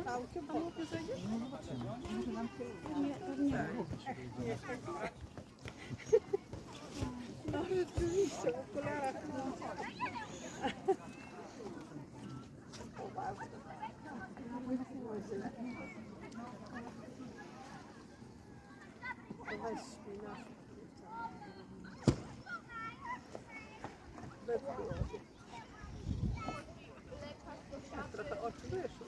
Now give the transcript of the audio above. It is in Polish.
Aukiem pomogę zejdziesz? No zobaczymy. Może nam się uda. No rzeczywiście, w okularach. Weź śpinasz. Bez głowy. Trochę oczy wyszły.